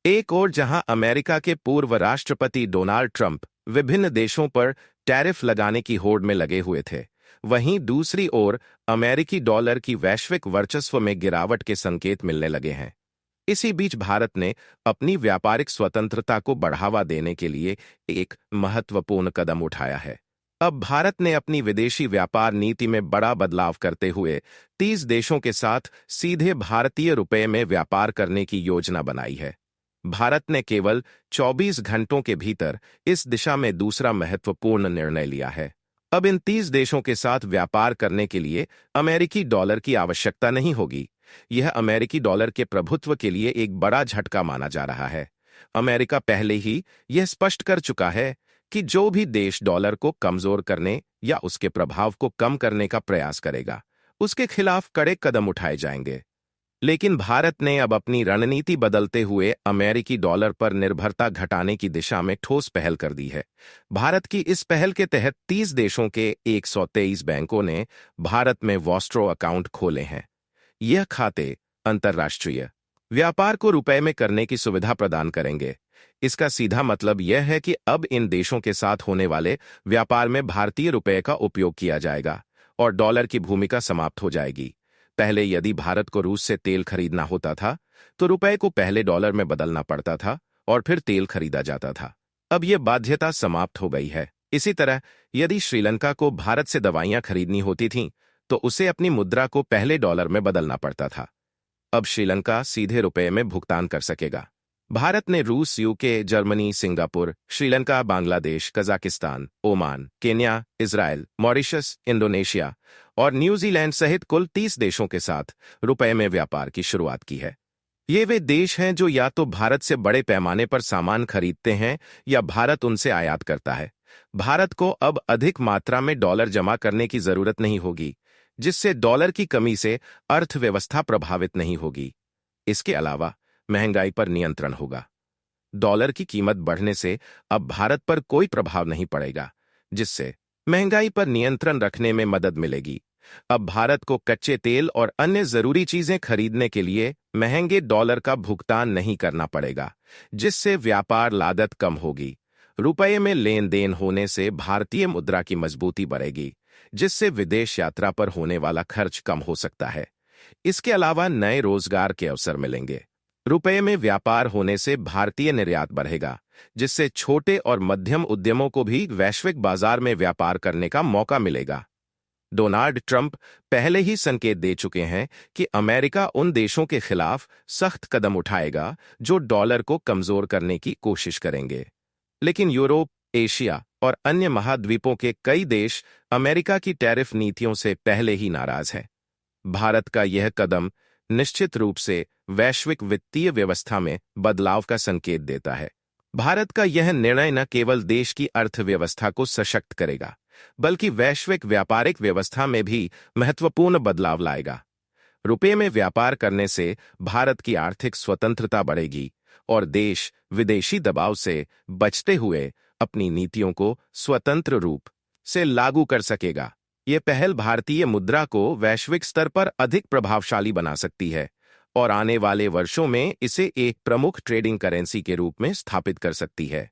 एक ओर जहां अमेरिका के पूर्व राष्ट्रपति डोनाल्ड ट्रंप विभिन्न देशों पर टैरिफ लगाने की होड़ में लगे हुए थे, वहीं दूसरी ओर अमेरिकी डॉलर की वैश्विक वर्चस्व में गिरावट के संकेत मिलने लगे हैं। इसी बीच भारत ने अपनी व्यापारिक स्वतंत्रता को बढ़ावा देने के लिए एक महत्वपूर्ण कदम उठाया है। अब भारत ने अपनी विदेशी व्यापार नीति में बड़ा बदलाव करते हुए 30 देशों के साथ सीधे भारतीय रुपये में व्यापार करने की योजना बनाई है। भारत ने केवल 24 घंटों के भीतर इस दिशा में दूसरा महत्वपूर्ण निर्णय लिया है। अब इन 30 देशों के साथ व्यापार करने के लिए अमेरिकी डॉलर की आवश्यकता नहीं होगी। यह अमेरिकी डॉलर के प्रभुत्व के लिए एक बड़ा झटका माना जा रहा है। अमेरिका पहले ही यह स्पष्ट कर चुका है कि जो भी देश डॉलर को कमजोर करने या उसके प्रभाव को कम करने का प्रयास करेगा, उसके खिलाफ कड़े कदम उठाए जाएंगे। लेकिन भारत ने अब अपनी रणनीति बदलते हुए अमेरिकी डॉलर पर निर्भरता घटाने की दिशा में ठोस पहल कर दी है। भारत की इस पहल के तहत 30 देशों के 123 बैंकों ने भारत में वॉस्ट्रो अकाउंट खोले हैं। यह खाते अंतर्राष्ट्रीय व्यापार को रुपए में करने की सुविधा प्रदान करेंगे। इसका सीधा मतलब यह है कि अब इन देशों के साथ होने वाले व्यापार में भारतीय रुपये का उपयोग किया जाएगा और डॉलर की भूमिका समाप्त हो जाएगी। पहले यदि भारत को रूस से तेल खरीदना होता था, तो रुपए को पहले डॉलर में बदलना पड़ता था और फिर तेल खरीदा जाता था। अब यह बाध्यता समाप्त हो गई है। इसी तरह यदि श्रीलंका को भारत से दवाइयां खरीदनी होती थीं, तो उसे अपनी मुद्रा को पहले डॉलर में बदलना पड़ता था। अब श्रीलंका सीधे रुपये में भुगतान कर सकेगा। भारत ने रूस, UK, Germany, Singapore, Sri Lanka, Bangladesh, Kazakhstan, Oman, Kenya, Israel, Mauritius, Indonesia और न्यूजीलैंड सहित कुल 30 देशों के साथ रुपये में व्यापार की शुरुआत की है। ये वे देश हैं जो या तो भारत से बड़े पैमाने पर सामान खरीदते हैं या भारत उनसे आयात करता है। भारत को अब अधिक मात्रा में डॉलर जमा करने की जरूरत नहीं होगी, जिससे डॉलर की कमी से अर्थव्यवस्था प्रभावित नहीं होगी। इसके अलावा महंगाई पर नियंत्रण होगा। डॉलर की कीमत बढ़ने से अब भारत पर कोई प्रभाव नहीं पड़ेगा, जिससे महंगाई पर नियंत्रण रखने में मदद मिलेगी। अब भारत को कच्चे तेल और अन्य जरूरी चीजें खरीदने के लिए महंगे डॉलर का भुगतान नहीं करना पड़ेगा, जिससे व्यापार लागत कम होगी। रुपये में लेन देन होने से भारतीय मुद्रा की मजबूती बढ़ेगी, जिससे विदेश यात्रा पर होने वाला खर्च कम हो सकता है। इसके अलावा नए रोजगार के अवसर मिलेंगे। रुपये में व्यापार होने से भारतीय निर्यात बढ़ेगा, जिससे छोटे और मध्यम उद्यमों को भी वैश्विक बाजार में व्यापार करने का मौका मिलेगा। डोनाल्ड ट्रंप पहले ही संकेत दे चुके हैं कि अमेरिका उन देशों के खिलाफ सख्त कदम उठाएगा जो डॉलर को कमजोर करने की कोशिश करेंगे। लेकिन यूरोप, एशिया और अन्य महाद्वीपों के कई देश अमेरिका की टैरिफ नीतियों से पहले ही नाराज हैं। भारत का यह कदम निश्चित रूप से वैश्विक वित्तीय व्यवस्था में बदलाव का संकेत देता है। भारत का यह निर्णय न केवल देश की अर्थव्यवस्था को सशक्त करेगा, बल्कि वैश्विक व्यापारिक व्यवस्था में भी महत्वपूर्ण बदलाव लाएगा। रुपये में व्यापार करने से भारत की आर्थिक स्वतंत्रता बढ़ेगी और देश विदेशी दबाव से बचते हुए अपनी नीतियों को स्वतंत्र रूप से लागू कर सकेगा। यह पहल भारतीय मुद्रा को वैश्विक स्तर पर अधिक प्रभावशाली बना सकती है और आने वाले वर्षों में इसे एक प्रमुख ट्रेडिंग करेंसी के रूप में स्थापित कर सकती है।